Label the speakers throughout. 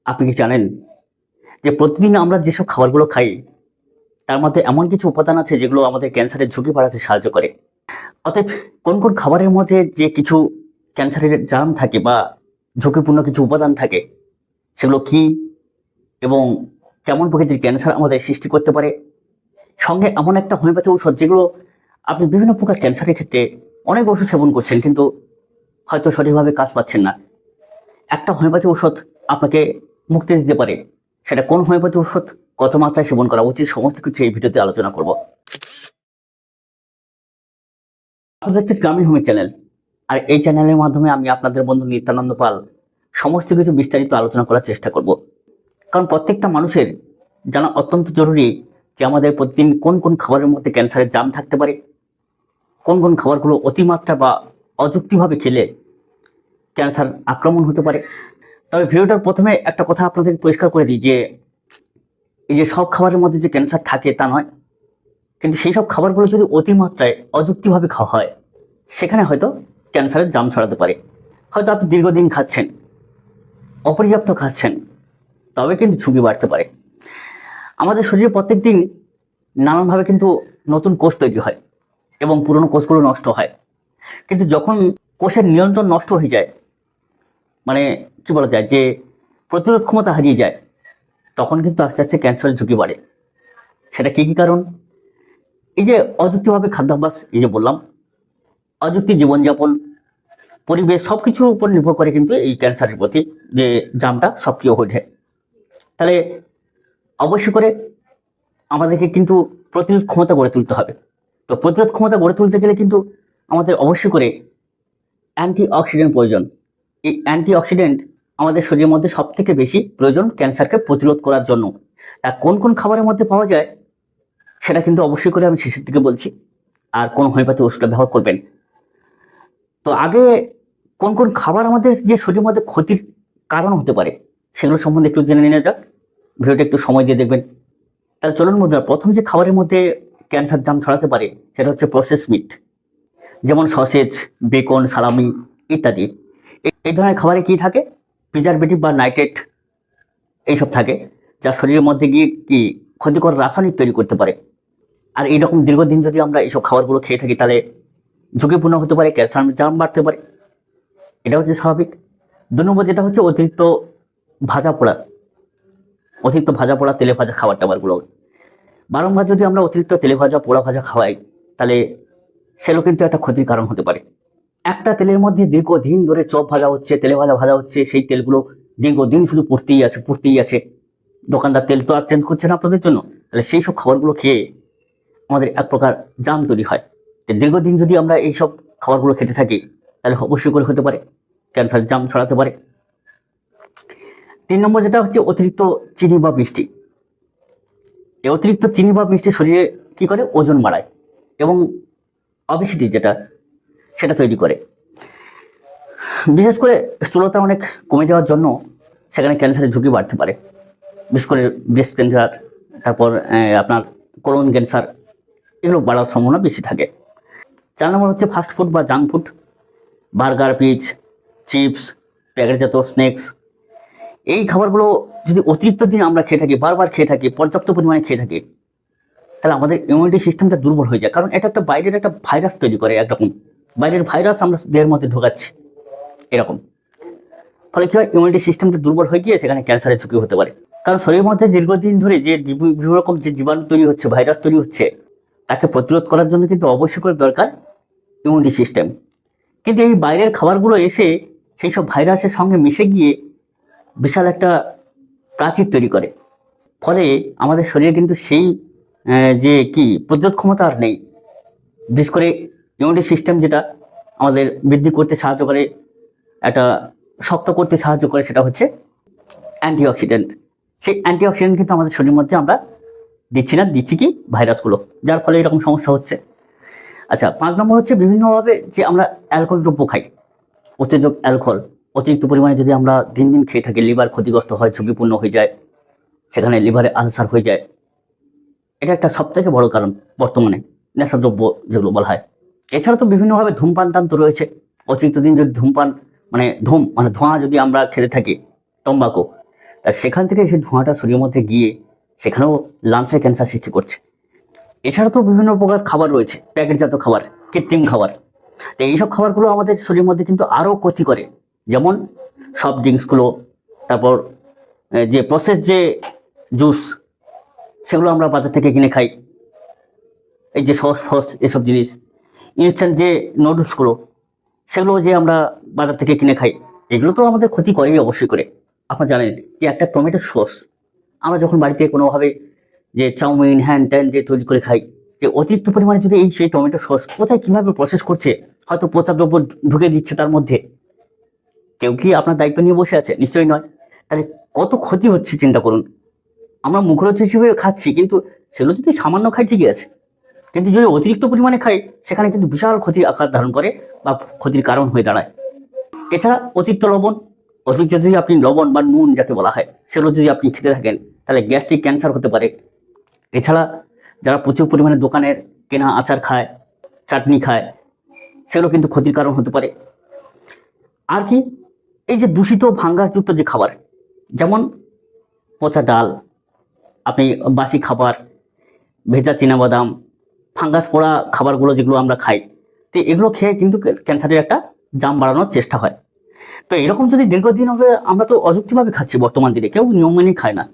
Speaker 1: আপনি কি জানেন যে প্রতিদিন আমরা যেসব খাবারগুলো খাই তার মধ্যে এমন কিছু উপাদান আছে যেগুলো আমাদের ক্যান্সারের ঝুঁকি বাড়াতে সাহায্য করে। অতএব কোন কোন খাবারের মধ্যে যে কিছু ক্যান্সারের জার্ম থাকে বা ঝুঁকিপূর্ণ কিছু উপাদান থাকে সেগুলো কি এবং কেমন প্রকৃতির ক্যান্সার আমাদের সৃষ্টি করতে পারে, সঙ্গে এমন একটা হোমিওপ্যাথি ঔষধ যেগুলো আপনি বিভিন্ন প্রকার ক্যান্সারের ক্ষেত্রে অনেক ওষুধ সেবন করছেন কিন্তু হয়তো সঠিকভাবে কাজ পাচ্ছেন না। একটা হোমিওপ্যাথি ঔষধ আপনাকে মুক্তি দিতে পারে। সেটা কোন হোমিওপ্যাথি ঔষধ, কত মাত্রায় সেবন করা উচিত, সমস্ত কিছু এই ভিডিওতে আলোচনা করব। আপনাদের হচ্ছে গ্রামীণ হোমি চ্যানেল, আর এই চ্যানেলের মাধ্যমে আমি আপনাদের বন্ধু নিত্যানন্দ পাল সমস্ত কিছু বিস্তারিত আলোচনা করার চেষ্টা করব। কারণ প্রত্যেকটা মানুষের জানা অত্যন্ত জরুরি যে আমাদের প্রতিদিন কোন কোন খাবারের মধ্যে ক্যান্সারের জার্ম থাকতে পারে, কোন কোন খাবারগুলো অতিমাত্রা বা অযুক্তিভাবে খেলে ক্যান্সার আক্রমণ হতে পারে। তবে ভিডিওটার প্রথমে একটা কথা আপনাদের পরিষ্কার করে দিই যে এই যে সব খাবারের মধ্যে যে ক্যান্সার থাকে তা নয়, কিন্তু সেই সব খাবারগুলো যদি অতিমাত্রায় অযুক্তিভাবে খাওয়া হয় সেখানে হয়তো ক্যান্সারের জার্ম ছড়াতে পারে। হয়তো আপনি দীর্ঘদিন খাচ্ছেন, অপর্যাপ্ত খাচ্ছেন, তবে কিন্তু ঝুঁকি বাড়তে পারে। আমাদের শরীরে প্রত্যেক দিন নানানভাবে কিন্তু নতুন কোষ তৈরি হয় এবং পুরনো কোষগুলো নষ্ট হয়। কিন্তু যখন কোষের নিয়ন্ত্রণ নষ্ট হয়ে যায়, মানে কি বলা যায় যে প্রতিরোধ ক্ষমতা হারিয়ে যায়, তখন কিন্তু আস্তে আস্তে ক্যান্সারের ঝুঁকি বাড়ে। সেটা কি কি কারণ? এই যে অযুক্তিভাবে খাদ্যাভ্যাস, এই যে বললাম, অযুক্তি জীবনযাপন, পরিবেশ, সবকিছুর উপর নির্ভর করে কিন্তু এই ক্যান্সারের প্রতি যে জামটা সক্রিয় হয়ে ওঠে। তাহলে অবশ্যই করে আমাদেরকে কিন্তু প্রতিরোধ ক্ষমতা গড়ে তুলতে হবে। তো প্রতিরোধ ক্ষমতা গড়ে তুলতে গেলে কিন্তু আমাদের অবশ্যই করে অ্যান্টিঅক্সিডেন্ট প্রয়োজন। এই অ্যান্টিঅক্সিডেন্ট আমাদের শরীরের মধ্যে সব থেকে বেশি প্রয়োজন ক্যান্সারকে প্রতিরোধ করার জন্য। তা কোন কোন খাবারের মধ্যে পাওয়া যায় সেটা কিন্তু অবশ্যই করে আমি শেষের দিকে বলছি, আর কোন হোমিওপ্যাথি ওষুধ ব্যবহার করবেন। তো আগে কোন কোন খাবার আমাদের যে শরীরের মধ্যে ক্ষতির কারণ হতে পারে সেগুলো সম্বন্ধে একটু জেনে নেওয়া যাক। ভিডিওটা একটু সময় দিয়ে দেখবেন। তাহলে চলুন বন্ধুরা, প্রথম যে খাবারের মধ্যে ক্যান্সার জার্ম ছড়াতে পারে সেটা হচ্ছে প্রসেস মিট, যেমন সসেজ, বেকন, সালামি ইত্যাদি। এই ধরনের খাবারে কি থাকে? প্রিজারভেটিভ বা নাইট্রেট এইসব থাকে, যা শরীরের মধ্যে গিয়ে কি ক্ষতিকর রাসায়নিক তৈরি করতে পারে। আর এইরকম দীর্ঘদিন যদি আমরা এইসব খাবারগুলো খেয়ে থাকি তাহলে ঝুঁকিপূর্ণ হতে পারে, ক্যান্সার জার্ম বাড়তে পারে। এটা হচ্ছে স্বাভাবিক। 2 নম্বর যেটা হচ্ছে অতিরিক্ত ভাজা পোড়া, তেলে ভাজা খাবার টাবারগুলো বারংবার যদি আমরা অতিরিক্ত তেলে ভাজা, পোড়া ভাজা খাওয়াই তাহলে সেগুলো কিন্তু একটা ক্ষতির কারণ হতে পারে। একটা তেলের মধ্যে দীর্ঘদিন ধরে চপ ভাজা হচ্ছে, তেলে ভাজা হচ্ছে, সেই তেলগুলো দীর্ঘদিন শুধু পড়তেই আছে। দোকানদার তেল তো আর চেঞ্জ করছে না আপনাদের জন্য। তাহলে সেই সব খাবারগুলো খেয়ে আমাদের এক প্রকার জার্ম তৈরি হয়। দীর্ঘদিন যদি আমরা এইসব খাবারগুলো খেতে থাকি তাহলে অবশ্যই করে হতে পারে ক্যান্সার জার্ম ছড়াতে পারে। 3 নম্বর যেটা হচ্ছে অতিরিক্ত চিনি বা মিষ্টি। এই অতিরিক্ত চিনি বা মিষ্টি শরীরে কি করে? ওজন বাড়ায় এবং অবেসিটি সেটা তৈরি করে। বিশেষ করে স্থূলতা অনেক কমে যাওয়ার জন্য সেখানে ক্যান্সারের ঝুঁকি বাড়তে পারে। বিশেষ করে ব্রেস্ট ক্যান্সার, তারপর আপনার কোলন ক্যান্সার, এগুলো বাড়ার সম্ভাবনা বেশি থাকে। 4 নম্বর হচ্ছে ফাস্ট ফুড বা junk food, burger, pizza, chips, প্যাকেটজাত স্ন্যাক্স। এই খাবারগুলো যদি অতিরিক্ত দিন আমরা খেয়ে থাকি, বারবার খেয়ে থাকি, পর্যাপ্ত পরিমাণে খেয়ে থাকি, তাহলে আমাদের ইমিউনিটি সিস্টেমটা দুর্বল হয়ে যায়। কারণ এটা একটা বাইরের একটা ভাইরাস তৈরি করে, একরকম বাইরের ভাইরাস আমরা দেহের মধ্যে ঢোকাচ্ছি এরকম। ফলে কি হয়? ইমিউনিটি সিস্টেমটা দুর্বল হয়ে গিয়ে সেখানে ক্যান্সারের ঝুঁকি হতে পারে। কারণ শরীরের মধ্যে দীর্ঘদিন ধরে যে বিভিন্ন রকম যে জীবাণু তৈরি হচ্ছে, ভাইরাস তৈরি হচ্ছে, তাকে প্রতিরোধ করার জন্য কিন্তু অবশ্যই করে দরকার ইমিউনিটি সিস্টেম। কিন্তু এই বাইরের খাবারগুলো এসে সেই সব ভাইরাসের সঙ্গে মিশে গিয়ে বিশাল একটা প্রাচীর তৈরি করে। ফলে আমাদের শরীরে কিন্তু সেই যে কি প্রতিরোধ ক্ষমতা আর নেই। বিশেষ করে ইমিউনিটি সিস্টেম যেটা আমাদের বৃদ্ধি করতে সাহায্য করে, একটা শক্ত করতে সাহায্য করে, সেটা হচ্ছে অ্যান্টিঅক্সিডেন্ট। সেই অ্যান্টিঅক্সিডেন্ট কিন্তু আমাদের শরীরের মধ্যে আমরা দিচ্ছি কি ভাইরাসগুলো, যার ফলে এরকম সমস্যা হচ্ছে। আচ্ছা, 5 নম্বর হচ্ছে বিভিন্নভাবে যে আমরা অ্যালকোহল দ্রব্য খাই, উত্তেজক অ্যালকোহল অতিরিক্ত পরিমাণে যদি আমরা দিন দিন খেয়ে থাকি, লিভার ক্ষতিগ্রস্ত হয়, ঝুঁকিপূর্ণ হয়ে যায়, সেখানে লিভারে আলসার হয়ে যায়। এটা একটা সবথেকে বড় কারণ বর্তমানে নেশাদ্রব্য যেগুলো বলা হয়। এছাড়া তো বিভিন্নভাবে ধূমপান টান তো রয়েছে। অতিরিক্ত দিন যদি ধূমপান মানে ধোঁয়া যদি আমরা খেতে থাকি, তম্বাকু, আর সেখান থেকে সেই ধোঁয়াটা শরীরের মধ্যে গিয়ে সেখানেও লাংসে ক্যান্সার সৃষ্টি করছে। এছাড়া তো বিভিন্ন প্রকার খাবার রয়েছে, প্যাকেটজাত খাবার, কৃত্রিম খাবার। তো এইসব খাবারগুলো আমাদের শরীরের মধ্যে কিন্তু আরও ক্ষতি করে। যেমন সফট ড্রিঙ্কসগুলো, তারপর যে প্রসেস যে জুস, সেগুলো আমরা বাজার থেকে কিনে খাই। এই যে সস ফস এসব জিনিস, ইনস্ট্যান্ট যে নুডলসগুলো, সেগুলো যে আমরা বাজার থেকে কিনে খাই, এগুলো তো আমাদের ক্ষতি করেই অবশ্যই করে। আপনারা জানেন যে একটা টমেটো সস আমরা যখন বাড়িতে কোনোভাবে যে চাউমিন হ্যান ত্যান যে তৈরি করে খাই, যে অতিরিক্ত পরিমাণে যদি সেই টমেটো সস কোথায় কীভাবে প্রসেস করছে, হয়তো পচা দ্রব্য ঢুকে দিচ্ছে তার মধ্যে, কেউ কি আপনার দায়িত্ব নিয়ে বসে আছে? নিশ্চয়ই নয়। তাহলে কত ক্ষতি হচ্ছে চিন্তা করুন। আমরা মুখরোচক হিসেবে খাচ্ছি, কিন্তু সেগুলো যদি সামান্য খাই ঠিকই আছে, কিন্তু যদি অতিরিক্ত পরিমাণে খাই সেখানে কিন্তু বিশাল ক্ষতির আকার ধারণ করে বা ক্ষতির কারণ হয়ে দাঁড়ায়। এছাড়া অতিরিক্ত লবণ, অতিরিক্ত যদি আপনি লবণ বা নুন যাকে বলা হয়, সেগুলো যদি আপনি খেতে থাকেন তাহলে গ্যাস্ট্রিক ক্যান্সার হতে পারে। এছাড়া যারা প্রচুর পরিমাণে দোকানের কেনা আচার খায়, চাটনি খায়, সেগুলো কিন্তু ক্ষতির কারণ হতে পারে। আর কি, এই যে দূষিত ফাঙ্গাসযুক্ত যে খাবার, যেমন পচা ডাল, আপনি বাসি খাবার, ভেজা চীনাবাদাম, ফাঙ্গাস পড়া খাবারগুলো যেগুলো আমরা খাই, তো এগুলো খেয়ে কিন্তু ক্যান্সারের একটা জাম বাড়ানোর চেষ্টা হয়। তো এরকম যদি দীর্ঘদিন হবে, আমরা তো অযুক্তিভাবে খাচ্ছি বর্তমান দিনে, কেউ নিয়ম মেনে খায় না।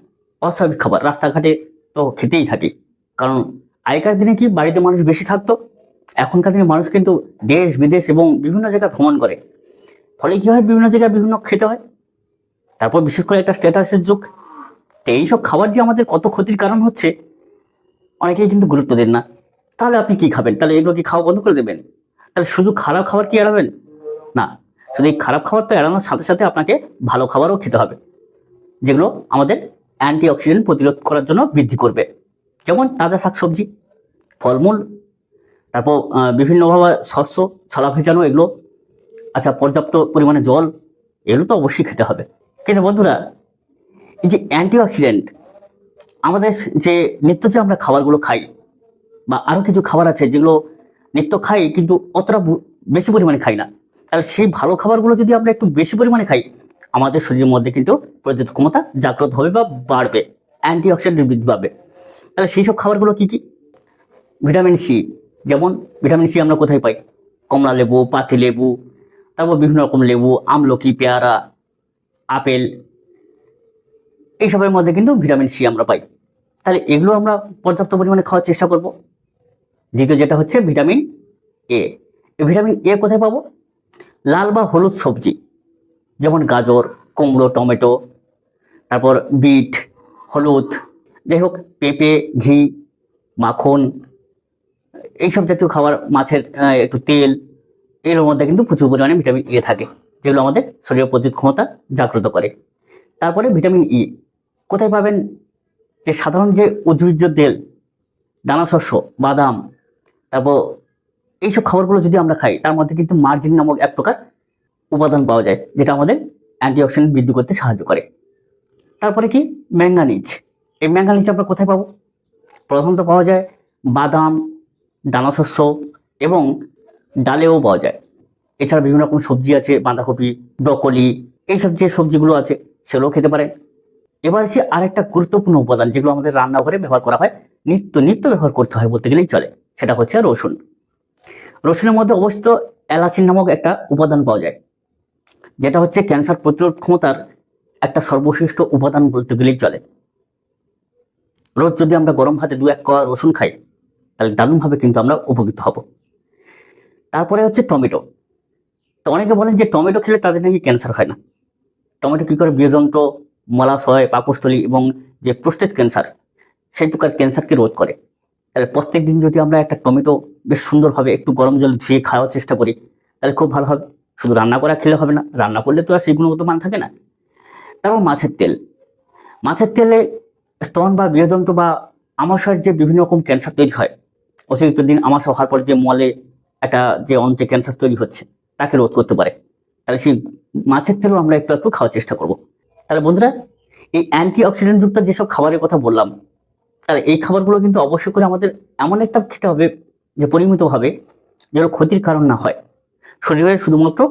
Speaker 1: অস্বাভাবিক খাবার রাস্তাঘাটে তো খেতেই থাকি, কারণ আগেকার দিনে কি বাড়িতে মানুষ বেশি থাকতো, এখনকার দিনে মানুষ কিন্তু দেশ বিদেশ এবং বিভিন্ন জায়গায় ভ্রমণ করে, ফলে কি হয়, বিভিন্ন জায়গায় বিভিন্ন খেতে হয়। তারপর বিশেষ করে একটা স্ট্যাটাসের যুগ। তো এইসব খাবার যে আমাদের কত ক্ষতির কারণ হচ্ছে, অনেকেই কিন্তু গুরুত্ব দেন না। তাহলে আপনি কি খাবেন? তাহলে এগুলো কি খাওয়া বন্ধ করে দেবেন? তাহলে শুধু খারাপ খাবার কি এড়াবেন? না, শুধু এই খারাপ খাবার তো এড়ানোর সাথে সাথে আপনাকে ভালো খাবারও খেতে হবে, যেগুলো আমাদের অ্যান্টিঅক্সিডেন্ট প্রতিরোধ করার জন্য বৃদ্ধি করবে। যেমন তাজা শাকসবজি, ফলমূল, তারপর বিভিন্নভাবে শস্য, ছলা ভেজানো এগুলো, আচ্ছা পর্যাপ্ত পরিমাণে জল, এগুলো তো অবশ্যই খেতে হবে। কিন্তু বন্ধুরা, এই যে অ্যান্টিঅক্সিডেন্ট, আমাদের যে নিত্য যে আমরা খাবারগুলো খাই, বা আরও কিছু খাবার আছে যেগুলো নিত্য খাই কিন্তু অতটা বেশি পরিমাণে খাই না, তাহলে সেই ভালো খাবারগুলো যদি আমরা একটু বেশি পরিমাণে খাই, আমাদের শরীরের মধ্যে কিন্তু প্রতিরোধ ক্ষমতা জাগ্রত হবে বা বাড়বে, অ্যান্টিঅক্সিডেন্ট বৃদ্ধি পাবে। তাহলে সেই সব খাবারগুলো কী কী? ভিটামিন সি, যেমন ভিটামিন সি আমরা কোথায় পাই? কমলা লেবু, পাতি লেবু, তারপর বিভিন্ন রকম লেবু, আমলকি, পেয়ারা, আপেল, এইসবের মধ্যে কিন্তু ভিটামিন সি আমরা পাই। তাহলে এগুলো আমরা পর্যাপ্ত পরিমাণে খাওয়ার চেষ্টা করব। দ্বিতীয় যেটা হচ্ছে ভিটামিন এ। ভিটামিন এ কোথায় পাবো? লাল বা হলুদ সবজি, যেমন গাজর, কুমড়ো, টমেটো, তারপর বিট, হলুদ, যাই হোক পেঁপে, ঘি, মাখন, এইসব জাতীয় খাবার, মাছের একটু তেল, এর মধ্যে কিন্তু প্রচুর পরিমাণে ভিটামিন এ থাকে, যেগুলো আমাদের শরীরের প্রতিরোধ ক্ষমতা জাগ্রত করে। তারপরে ভিটামিন ই কোথায় পাবেন? যে সাধারণ যে উদ্ভিজ্জ তেল, দানা শস্য, বাদাম, তারপর এইসব খাবারগুলো যদি আমরা খাই, তার মধ্যে কিন্তু মার্জিন নামক এক প্রকার উপাদান পাওয়া যায়, যেটা আমাদের অ্যান্টিঅক্সিডেন্ট বৃদ্ধি করতে সাহায্য করে। তারপরে কি? ম্যাঙ্গানিজ। এই ম্যাঙ্গানিজ আমরা কোথায় পাবো? প্রথমত পাওয়া যায় বাদাম, দানা শস্য এবং ডালেও পাওয়া যায়। এছাড়া বিভিন্ন রকম সবজি আছে, বাঁধাকপি, ব্রকলি, এইসব যে সবজিগুলো আছে সেগুলোও খেতে পারেন। এবার আসি আরেকটা গুরুত্বপূর্ণ উপাদান, যেগুলো আমাদের রান্নাঘরে ব্যবহার করা হয়, নিত্য ব্যবহার করতে হয় বলতে গেলেই চলে, সেটা হচ্ছে রসুন। রসুনের মধ্যে অবস্থিত অ্যালাচিন নামক একটা উপাদান পাওয়া যায়, যেটা হচ্ছে ক্যান্সার প্রতিরোধ ক্ষমতার একটা সর্বশ্রেষ্ঠ উপাদান বলতে গেলেই চলে। রোজ যদি আমরা গরম ভাতে 2-1 কোয়া রসুন খাই, তাহলে দারুণভাবে কিন্তু আমরা উপকৃত হব। তারপরে হচ্ছে টমেটো। তো অনেকে বলেন যে টমেটো খেলে তাদের নাকি ক্যান্সার হয় না। টমেটো কী করে? বৃহদন্ত্র, মলাশয়, পাকস্থলী এবং যে প্রোস্টেট ক্যান্সার, সেই প্রকার ক্যান্সারকে রোধ করে। তাহলে প্রত্যেক দিন যদি আমরা একটা টমেটো বেশ সুন্দরভাবে একটু গরম জল ধুয়ে খাওয়ার চেষ্টা করি, তাহলে খুব ভালো হবে। শুধু রান্না করা খেলে হবে না, রান্না করলে তো আর সেই গুণগত মান থাকে না। তারপর মাছের তেল। মাছের তেলে স্তন বা বৃহদন্ত্র বা আমাশয়ের যে বিভিন্ন রকম ক্যান্সার তৈরি হয়, অতিরিক্ত দিন আমাশয় হওয়ার পর যে মলে একটা যে অন্তে ক্যান্সার তৈরি হচ্ছে, তাকে রোধ করতে পারে। তাহলে সেই মাছের তেলও আমরা একটু খাওয়ার চেষ্টা করব। তাহলে বন্ধুরা, এই অ্যান্টিঅক্সিডেন্ট যুক্ত যেসব খাবারের কথা বললাম, তাহলে এই খাবারগুলো কিন্তু অবশ্যই করে আমাদের এমন একটা খেতে হবে যে পরিমিতভাবে, যেন ক্ষতির কারণ না হয়, শরীরে শুধুমাত্র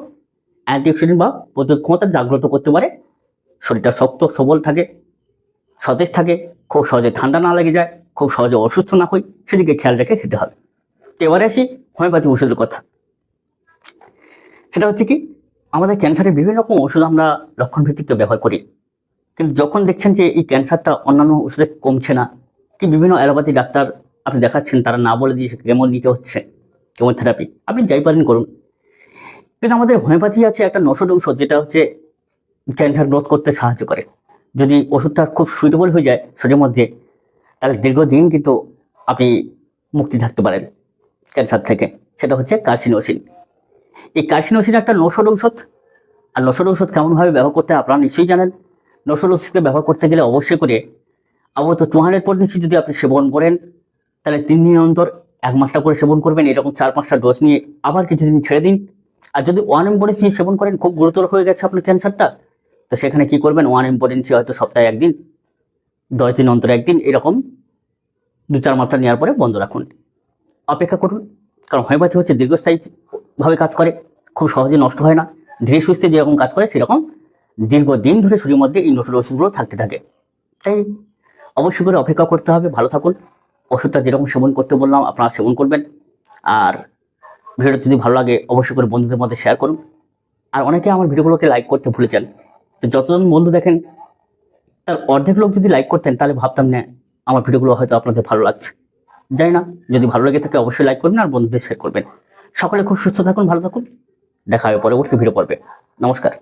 Speaker 1: অ্যান্টিঅক্সিডেন্ট বা প্রতিরোধ ক্ষমতা জাগ্রত করতে পারে, শরীরটা শক্ত সবল থাকে, সতেজ থাকে, খুব সহজে ঠান্ডা না লেগে যায়, খুব সহজে অসুস্থ না হই, সেদিকে খেয়াল রেখে খেতে হবে। তো এবারে আসি হোমিওপ্যাথি ওষুধের কথা। সেটা হচ্ছে কি, আমাদের ক্যান্সারের বিভিন্ন রকম ওষুধ আমরা লক্ষণ ভিত্তিতে ব্যবহার করি, কিন্তু যখন দেখছেন যে এই ক্যান্সারটা অন্যান্য ওষুধে কমছে না, কি বিভিন্ন অ্যালোপ্যাথি ডাক্তার আপনি দেখাচ্ছেন তারা না বলে দিয়েছে কেমন নিতে হচ্ছে, কেমোথেরাপি, আপনি যাই পারেন করুন, কিন্তু আমাদের হোমিওপ্যাথি আছে একটা নশট ঔষধ, যেটা হচ্ছে ক্যান্সার গ্রোথ করতে সাহায্য করে। যদি ওষুধটা খুব সুইটেবল হয়ে যায় শরীরের মধ্যে, তাহলে দীর্ঘদিন কিন্তু আপনি মুক্তি থাকতে পারেন ক্যান্সার থেকে। সেটা হচ্ছে কার্সিনোসিন। এই কার্সিনোসিন একটা নশট ঔষধ। আর নশট ঔষধ কেমনভাবে ব্যবহার করতে হয় আপনারা নিশ্চয়ই জানেন। নশট ওষুধকে ব্যবহার করতে গেলে অবশ্যই করে আপাতত 200 পটেন্সি যদি আপনি সেবন করেন, তাহলে 3 দিন অন্তর 1 মাসটা করে সেবন করবেন। এরকম 4-5টা ডোজ নিয়ে আবার কিছুদিন ছেড়ে দিন। আর যদি 1 পটেন্সি সেবন করেন, খুব গুরুতর হয়ে গেছে আপনার ক্যান্সারটা, তো সেখানে কি করবেন, 1 পটেন্সি হয়তো সপ্তাহে 1 দিন, 10 দিন অন্তর 1 দিন, এরকম 2-4 মাত্রা নেওয়ার পরে বন্ধ রাখুন, অপেক্ষা করুন। কারণ হোমিওপ্যাথি হচ্ছে দীর্ঘস্থায়ীভাবে কাজ করে, খুব সহজে নষ্ট হয় না। ধীরে সুস্থে যেরকম কাজ করে সেরকম দীর্ঘদিন ধরে শরীরের মধ্যে এই নতুন ওষুধগুলো থাকতে থাকে। তাই অবশ্যই করে অপেক্ষা করতে হবে। ভালো থাকুন। ওষুধটা যেরকম সেবন করতে বললাম আপনারা সেবন করবেন। আর ভিডিওটা যদি ভালো লাগে অবশ্যই করে বন্ধুদের মধ্যে শেয়ার করুন। আর অনেকে আমার ভিডিওগুলোকে লাইক করতে ভুলে যান। তো যতজন বন্ধু দেখেন তার অর্ধেক লোক যদি লাইক করতেন, তাহলে ভাবতাম না আমার ভিডিওগুলো হয়তো আপনাদের ভালো লাগছে। জানি না, যদি ভালো লেগে থাকে অবশ্যই লাইক করবেন আর বন্ধুদের শেয়ার করবেন। সকলে খুব সুস্থ থাকুন, ভালো থাকুন। দেখা হবে পরবর্তী ভিডিও পর্বে। নমস্কার।